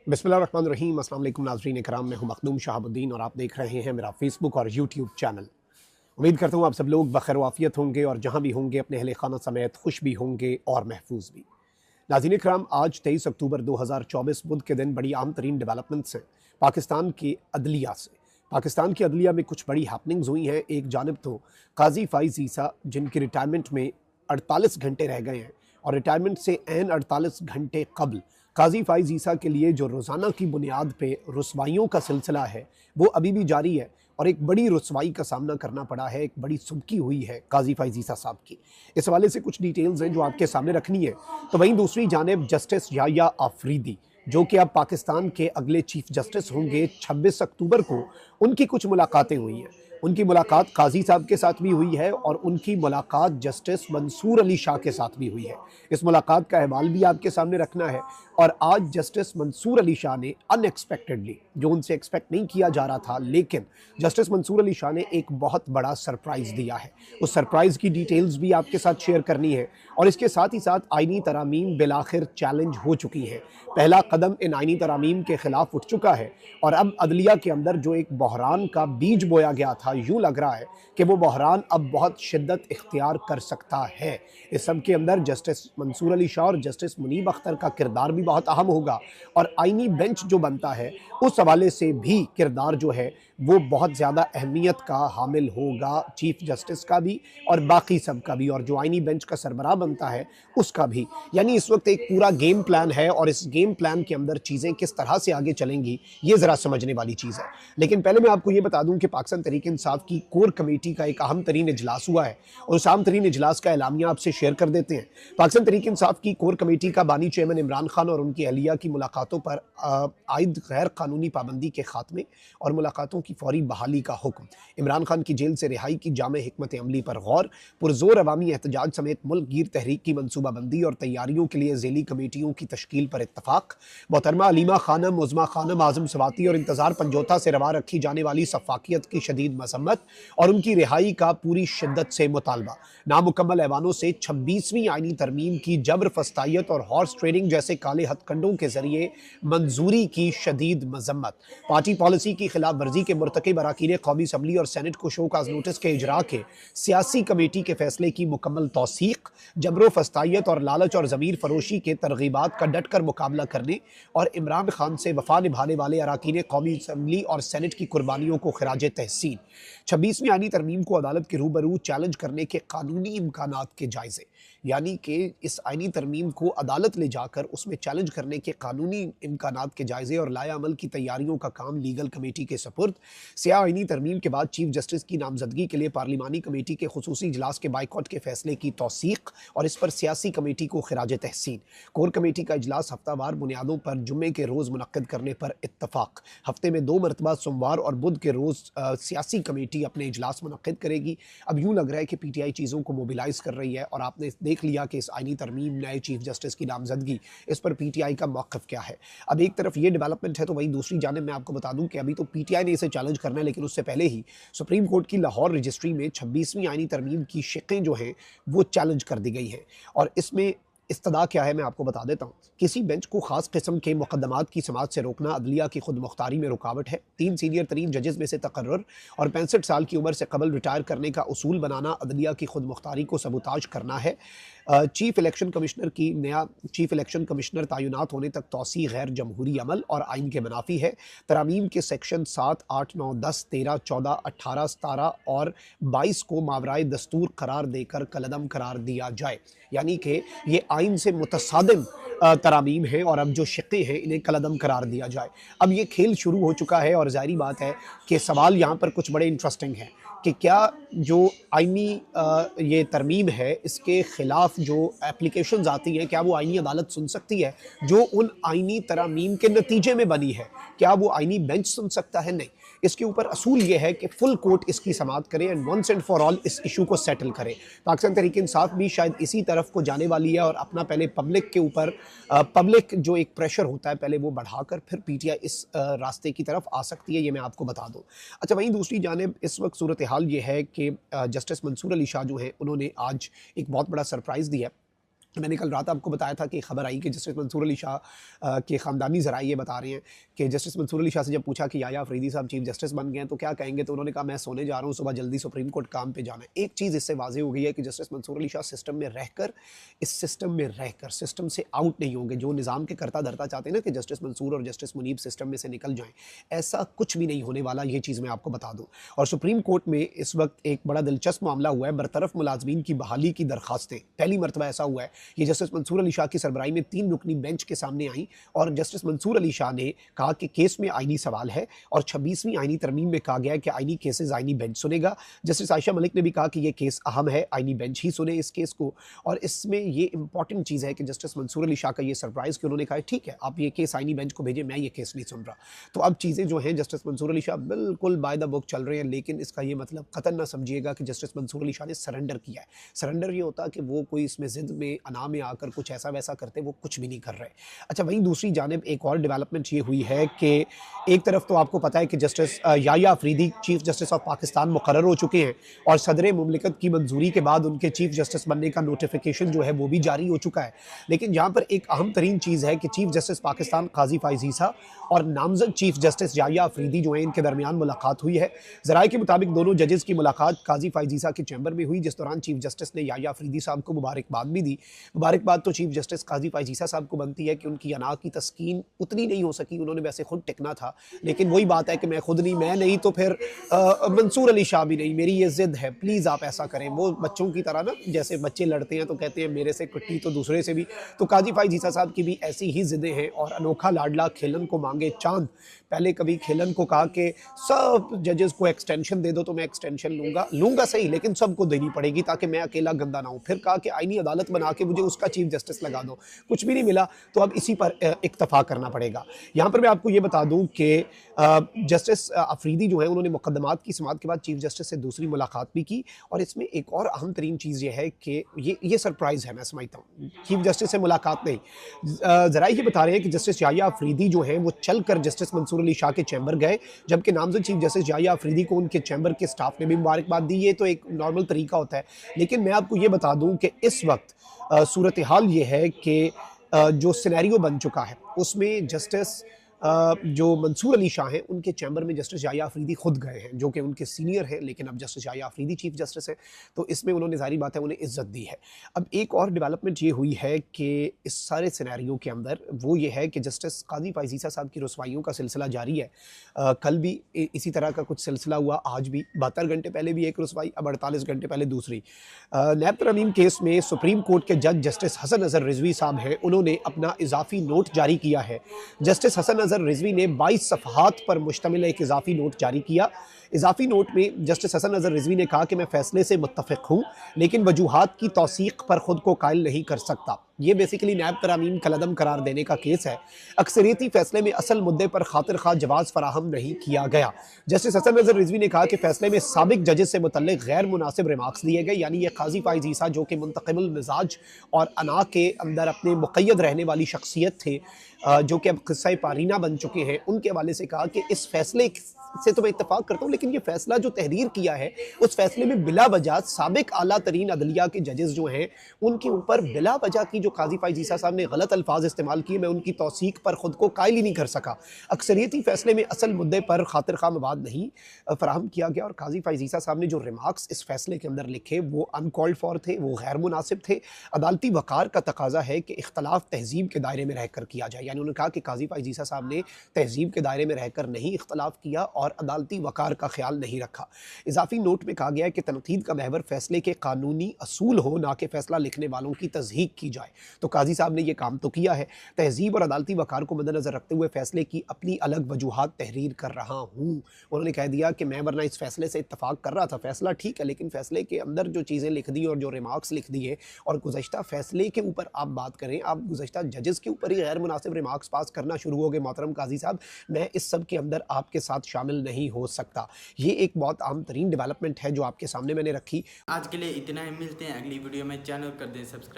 बिस्मिल्लाहिर्रहमानिर्रहीम। अस्सलाम वालेकुम नाज़रीन इकराम, मैं हूं मखदूम शहाबुद्दीन और आप देख रहे हैं मेरा फेसबुक और यूट्यूब चैनल। उम्मीद करता हूं आप सब लोग बखैर वाफियत होंगे और जहां भी होंगे अपने अहले खाना समेत खुश भी होंगे और महफूज भी। नाज़रीन इकराम, आज 23 अक्टूबर 2024 बुध के दिन बड़ी अहम तरीन डेवलपमेंट्स हैं पाकिस्तान की अदलिया से। पाकिस्तान की अदलिया में कुछ बड़ी हैपनिंग्स हुई हैं। एक जानब तो काजी फ़ाइज़ ईसा, जिनकी रिटायरमेंट में 48 घंटे रह गए हैं, और रिटायरमेंट से ऐन 48 घंटे कबल काजी फ़ाइज़ ईसा के लिए जो रोज़ाना की बुनियाद पे रुसवाइयों का सिलसिला है वो अभी भी जारी है, और एक बड़ी रुसवाई का सामना करना पड़ा है। एक बड़ी सुबकी हुई है काजी फ़ाइज़ ईसा साहब की। इस हवाले से कुछ डिटेल्स हैं जो आपके सामने रखनी है। तो वहीं दूसरी जानिब जस्टिस याह्या आफरीदी, जो कि अब पाकिस्तान के अगले चीफ जस्टिस होंगे, 26 अक्टूबर को उनकी कुछ मुलाकातें हुई हैं। उनकी मुलाकात काजी साहब के साथ भी हुई है और उनकी मुलाकात जस्टिस मंसूर अली शाह के साथ भी हुई है। इस मुलाकात का अहवाल भी आपके सामने रखना है। और आज जस्टिस मंसूर अली शाह ने अनएक्सपेक्टेडली, जो उनसे एक्सपेक्ट नहीं किया जा रहा था, लेकिन जस्टिस मंसूर अली शाह ने एक बहुत बड़ा सरप्राइज़ दिया है। उस सरप्राइज़ की डिटेल्स भी आपके साथ शेयर करनी है। और इसके साथ ही साथ आईनी तरामीम बिलाखिर चैलेंज हो चुकी हैं। पहला कदम इन आईनी तरामीम के खिलाफ उठ चुका है और अब अदलिया के अंदर जो एक बहरान का बीज बोया गया था, यूँ लग रहा है कि वो बहरान अब बहुत शिद्दत इख्तियार कर सकता है। इस सब के अंदर जस्टिस मंसूर अली शाह और जस्टिस मुनीब अख्तर का किरदार भी बहुत अहम होगा, और आईनी बेंच जो बनता है उस हवाले से भी किरदार जो है वो बहुत ज़्यादा अहमियत का हामिल होगा, चीफ जस्टिस का भी और बाकी सब का भी, और जो आईनी बेंच का सरबराह बनता है उसका भी। यानी इस वक्त एक पूरा गेम प्लान है, और इस गेम प्लान के अंदर चीज़ें किस तरह से आगे चलेंगी ये ज़रा समझने वाली चीज़ है। लेकिन पहले मैं आपको ये बता दूं कि पाकिस्तान तहरीक इंसाफ की कोर कमेटी का एक अहम तरीन इजलास हुआ है, और उस अहम तरीन इजलास का एलामिया आपसे शेयर कर देते हैं। पाकिस्तान तहरीक इंसाफ की कोर कमेटी का बानी चेयरमैन इमरान खान और उनकी अहलिया की मुलाकातों पर आयद गैर कानूनी पाबंदी के खात्मे और मुलाकातों की फौरी बहाली का हुक्म, इमरान खान की जेल से रिहाई की जामे हिकमत अमली पर गौर, पुरजोर अवामी एहतजाज समेत मुल्क गिर तहरीक की मनसूबाबंदी और तैयारियों के लिए ज़ेली कमेटियों की तश्कील पर इत्तफाक, मोहतरमा अलीमा खानम, उज़मा खानम, आज़म सवाती और इंतज़ार पंजोता से रवा रखी जाने वाली सफाकियत की शदीद मसम्मत और उनकी रिहाई का पूरी शिद्दत से मुतालबा, नामुकम्मल ऐवानों से 26वीं आईनी तरमीम की जबर, फस्तायत और हॉर्स ट्रेडिंग जैसे काले हथकंडों के जरिए मंजूरी की शदीद मजम्मत, पार्टी पॉलिसी की खिलाफ वर्जी के मुर्तकिब अरकान कौमी असम्बली और सेनेट को शोकाज नोटिस के इजरा के सियासी कमेटी के फैसले की मुकम्मल तौसीक, जबरो फस्तायत और लालच और ज़मीर फरोशी के तरगीबात का डट कर मुकाबला करने और इमरान खान से वफा निभाने वाले अरकान कौमी असम्बली और सेनेट की कुर्बानियों को खिराज तहसीन। 26वीं आईनी तरमीम को अदालत के रूबरू चैलेंज करने के कानूनी इम्कानात के जायजे, यानी कि इस आईनी तरमीम को अदालत ले जाकर उसमें चैलेंज करने के कानूनी इम्कानात के जायजे और लाया अमल की तैयारियों का काम लीगल कमेटी के सपुर्द। सियाह आईनी तरमीम के बाद चीफ जस्टिस की नामजदगी के लिए पार्लिमानी कमेटी के खुसूसी इजलास के बाइकआउट के फैसले की तौसीक और इस पर सियासी कमेटी को खिराज तहसीन। कोर कमेटी का इजलास हफ्तावार बुनियादों पर जुम्मे के रोज़ मुनक्किद करने पर इत्तफाक। हफ्ते में 2 मरतबा सोमवार और बुध के रोज़ सियासी कमेटी अपने इजलास मुनक्किद करेगी। अब यूँ लग रहा है कि पीटीआई चीज़ों को मोबिलाइज कर रही है, और आपने देख लिया कि इस आईनी तरमीम, नए चीफ जस्टिस की नामजदगी, इस पर पीटीआई का मौक़िफ़ क्या है। अब एक तरफ ये डेवलपमेंट है तो वहीं दूसरी जानिब मैं आपको बता दूं कि अभी तो पीटीआई ने इसे चैलेंज करना है, लेकिन उससे पहले ही सुप्रीम कोर्ट की लाहौर रजिस्ट्री में 26वीं आईनी तरमीम की शिकें जो हैं वो चैलेंज कर दी गई हैं। और इसमें इस्तदा क्या है मैं आपको बता देता हूँ। किसी बेंच को खास किस्म के मुकदमात की समाअत से रोकना अदलिया की खुद मुख्तारी में रुकावट है। 3 सीनियर तरीन जजेस में से तकर्रुर और 65 साल की उम्र से कबल रिटायर करने का उसूल बनाना अदलिया की खुद मुख्तारी को सबूताज करना है। चीफ इलेक्शन कमिश्नर की नया चीफ इलेक्शन कमिश्नर तैनात होने तक तौसी गैर जमहूरी अमल और आइन के मुनाफी है। तरामीम के सेक्शन 7, 8, 9, 10, 13, 14, 18, 17 और 22 को मावराए दस्तूर करार देकर कलदम करार दिया जाए, यानी कि ये आइन से मुतसादिम तरामीम है, और अब जो शिक्के हैं इन्हें कलदम करार दिया जाए। अब ये खेल शुरू हो चुका है, और ज़ाहिरी बात है कि सवाल यहाँ पर कुछ बड़े इंटरेस्टिंग हैं कि क्या जो आईनी ये तरमीम है इसके ख़िलाफ़ जो एप्लीकेशंस आती हैं, क्या वो आईनी अदालत सुन सकती है जो उन आईनी तरमीम के नतीजे में बनी है? क्या वो आईनी बेंच सुन सकता है? नहीं। इसके ऊपर असूल ये है कि फुल कोर्ट इसकी समाअत करे and once and for all इस इशू को सेटल करे। पाकिस्तान तहरीक इंसाफ भी शायद इसी तरफ को जाने वाली है, और अपना पहले पब्लिक के ऊपर पब्लिक जो एक प्रेशर होता है पहले वो बढ़ाकर फिर पीटीआई इस रास्ते की तरफ आ सकती है, ये मैं आपको बता दूं। अच्छा, वहीं दूसरी जानिब इस वक्त सूरत हाल ये है कि जस्टिस मंसूर अली शाह जो है उन्होंने आज एक बहुत बड़ा सरप्राइज़ दिया। मैंने कल रात आपको बताया था कि खबर आई कि जस्टिस मंसूर अली शाह के ख़ानदानी ज़राए ये बता रहे हैं कि जस्टिस मंसूर अली शाह से जब पूछा कि याया अफरीदी साहब चीफ जस्टिस बन गए हैं तो क्या कहेंगे, तो उन्होंने कहा मैं सोने जा रहा हूँ, सुबह जल्दी सुप्रीम कोर्ट काम पे जाना है। एक चीज़ इससे वाज़ेह हो गई है कि जस्टिस मंसूर अली शाह सिस्टम में रहकर, इस सिस्टम में रहकर सिस्टम से आउट नहीं होंगे। जो निज़ाम के करता धरता चाहते हैं ना कि जस्टिस मंसूर और जस्टिस मुनीब सिस्टम में से निकल जाएँ, ऐसा कुछ भी नहीं होने वाला, ये चीज़ मैं आपको बता दूँ। और सुप्रीम कोर्ट में इस वक्त एक बड़ा दिलचस्प मामला हुआ है, बरतरफ मुलाजमीन की बहाली की दरखास्तें। पहली मरतबा ऐसा हुआ है, ये जस्टिस मंसूर अली शाह की सरबराही में 3 रुकनी बेंच के सामने आई और जस्टिस मंसूर अली शाह ने कहा कि केस में आईनी सवाल है और 26वीं आईनी तरमीम में कहा गया है कि आईनी केसेस आईनी बेंच सुनेगा। जस्टिस आयशा मलिक ने भी कहा कि यह केस अहम है, आईनी बेंच ही सुने इस केस को। और इसमें ये इंपॉर्टेंट चीज़ है कि जस्टिस मंसूर अली शाह का ये सरप्राइज़ कि उन्होंने कहा ठीक है आप ये केस आईनी बेंच को भेजें, मैं ये केस नहीं सुन रहा। तो अब चीज़ें जो हैं जस्टिस मंसूर अली शाह बिल्कुल बाय द बुक चल रहे हैं, लेकिन इसका ये मतलब कतन ना समझिएगा कि जस्टिस मंसूर अली शाह ने सरेंडर किया है। सरेंडर ये होता कि वो कोई इसमें जिद में अना में आकर कुछ ऐसा वैसा करते, वो कुछ भी नहीं कर रहे। अच्छा, वहीं दूसरी जानिब एक और डेवलपमेंट ये हुई है कि एक तरफ तो आपको पता है कि justice Yahya Afridi chief justice of Pakistan मुकर्रर हो चुके हैं और सदर मुमलिकत की मंजूरी के बाद उनके चीफ जस्टिस बनने का नोटिफिकेशन जो है वो भी जारी हो चुका है। लेकिन यहाँ पर एक अहम तरीन चीज़ है कि चीफ जस्टिस पाकिस्तान काजी फाइज ईसा और नामजद चीफ जस्टिस याया अफरीदी जो है इनके दरमियान मुलाकात हुई है। ज़राए के मुताबिक दोनों जजेस की मुलाकात काजी फाइज ईसा के चैम्बर में हुई, जिस दौरान चीफ जस्टिस ने याया अफरीदी साहब को मुबारकबाद भी दी। मुबारकबाद तो चीफ जस्टिस काजी फाइज ईसा साहब को बनती है कि उनकी अना की तस्कीन उतनी नहीं हो सकी, उन्होंने वैसे खुद टिकना था, लेकिन वही बात है कि मैं खुद नहीं, मैं नहीं तो फिर मंसूर अली शाह भी नहीं, मेरी ये जिद है, प्लीज़ आप ऐसा करें। वो बच्चों की तरह ना, जैसे बच्चे लड़ते हैं तो कहते हैं मेरे से कुट्टी तो दूसरे से भी, तो काजी फाइज ईसा साहब की भी ऐसी ही जिदें हैं। और अनोखा लाडला खेलन को मांगे चांद, पहले कभी खेलन को कहा कि सब जजेस को एक्सटेंशन दे दो, तो मैं एक्सटेंशन लूंगा सही, लेकिन सबको देनी पड़ेगी ताकि मैं अकेला गंदा ना हूं। फिर कहा कि आईनी अदालत बना के मुझे उसका चीफ जस्टिस लगा दो, कुछ भी नहीं मिला, तो अब इसी पर इक्तफा करना पड़ेगा। यहाँ पर मैं आपको ये बता दूं कि जस्टिस अफरीदी जो है उन्होंने मुकदमात की समाअत के बाद चीफ जस्टिस से दूसरी मुलाकात भी की। और इसमें एक और अहम तरीन चीज़ ये है कि ये सरप्राइज़ है, मैं समझता हूँ चीफ जस्टिस से मुलाकात नहीं। ज़रा ये बता रहे हैं कि जस्टिस याया अफरीदी जो है वो चल कर जस्टिस मंसूर अली शाह के चैम्बर गए, जबकि नामजद चीफ जस्टिस याया अफरीदी को उनके चैम्बर के स्टाफ ने भी मुबारकबाद दी। ये तो एक नॉर्मल तरीका होता है, लेकिन मैं आपको ये बता दूं कि इस वक्त सूरत हाल ये है कि जो सिनेरियो बन चुका है उसमें जस्टिस जो मंसूर अली शाह हैं उनके चैम्बर में जस्टिस याया अफरीदी खुद गए हैं, जो कि उनके सीनियर हैं, लेकिन अब justice Yahya Afridi chief justice हैं, तो इसमें उन्होंने ज़ाहिर बात है उन्हें इज्जत दी है। अब एक और डेवलपमेंट ये हुई है कि इस सारे सिनेरियो के अंदर वो ये है कि जस्टिस काजी फाइज ईसा साहब की रसवाइयों का सिलसिला जारी है। कल भी इसी तरह का कुछ सिलसिला हुआ, आज भी 72 घंटे पहले भी एक रसवाई, अब 48 घंटे पहले दूसरी। नैब तरमीम केस में सुप्रीम कोर्ट के जज जस्टिस हसन अजहर रिजवी साहब हैं, उन्होंने अपना इजाफी नोट जारी किया है। जस्टिस हसन अजहर रिजवी ने 22 सफ़हात पर मुश्तमिल एक इजाफी नोट जारी किया। इजाफी नोट में जस्टिस हसन अजहर रिजवी ने कहा कि मैं फ़ैसले से मुत्तफ़िक़ हूँ, लेकिन वजूहात की तौसीक़ पर ख़ुद को कायल नहीं कर सकता। ये बेसिकली नैब तरामीम कलदम करार देने का केस है। अक्सरियती फैसले में असल मुद्दे पर खातिर खा जवाज़ फराहम नहीं किया गया। जस्टिस हसन अजहर रिजवी ने कहा कि फैसले में साबिक जजेस से मुतल्लिक़ गैर मुनासिब रिमार्क्स दिए गए, यानी ये काजी फाइज ईसा जो कि मुंतक़िमुल मिजाज और अना के अंदर अपने मुक़य्यद रहने वाली शख्सियत थे, जो कि अब क़िस्सा पारीना बन चुके हैं, उनके हवाले से कहा कि इस फैसले से तो मैं इत्तफाक करता हूँ, लेकिन ये फैसला जो तहरीर किया है उस फैसले में बिला वजह साबिक आला तरीन अदलिया के जजेस जो हैं उनके ऊपर बिला वजह की जो काजी फाइज ईसा साहब ने गलत अल्फाज इस्तेमाल किए, मैं उनकी तौसीक पर खुद को कायल ही नहीं कर सका। अक्सरियती फैसले में असल मुद्दे पर खातिर खा मवाद नहीं फराहम किया गया और काजी फाइज ईसा साहब ने जो रिमार्क्स इस फैसले के अंदर लिखे वो अनकॉल्ड फॉर थे, वो गैर मुनासिब थे। अदालती वक़ार का तकाजा है कि इख्तलाफ तहजीब के दायरे में रहकर किया जाए, यानी उन्होंने कहा कि काजी फाइज ईसा साहब ने तहजीब के दायरे में रहकर नहीं इख्तलाफ किया और अदालती वक़ार का ख्याल नहीं रखा। इजाफी नोट में कहा गया है कि तनकीद का महवर फैसले के कानूनी असूल हो, ना कि फैसला लिखने वालों की तज़हीक की जाए। तो काजी साहब ने यह काम तो किया है। तहजीब और अदालती वक़ार को मद्देनज़र रखते हुए फैसले की अपनी अलग वजूहात तहरीर कर रहा हूँ। उन्होंने कह दिया कि मैं वरना इस फैसले से इत्तफाक कर रहा था, फैसला ठीक है, लेकिन फैसले के अंदर जो चीज़ें लिख दी और जो रिमार्क्स लिख दिए और गुज़श्ता फैसले के ऊपर आप बात करें, आप गुज़श्ता जजेस के ऊपर ही गैर मुनासिब रिमार्क्स पास करना शुरू हो गए। मोहतरम काजी साहब, मैं इस सब के अंदर आपके साथ शामिल नहीं हो सकता। ये एक बहुत अहम तरीन डेवलपमेंट है जो आपके सामने मैंने रखी। आज के लिए इतना ही, मिलते हैं अगली वीडियो में। चैनल कर दें सब्सक्राइब।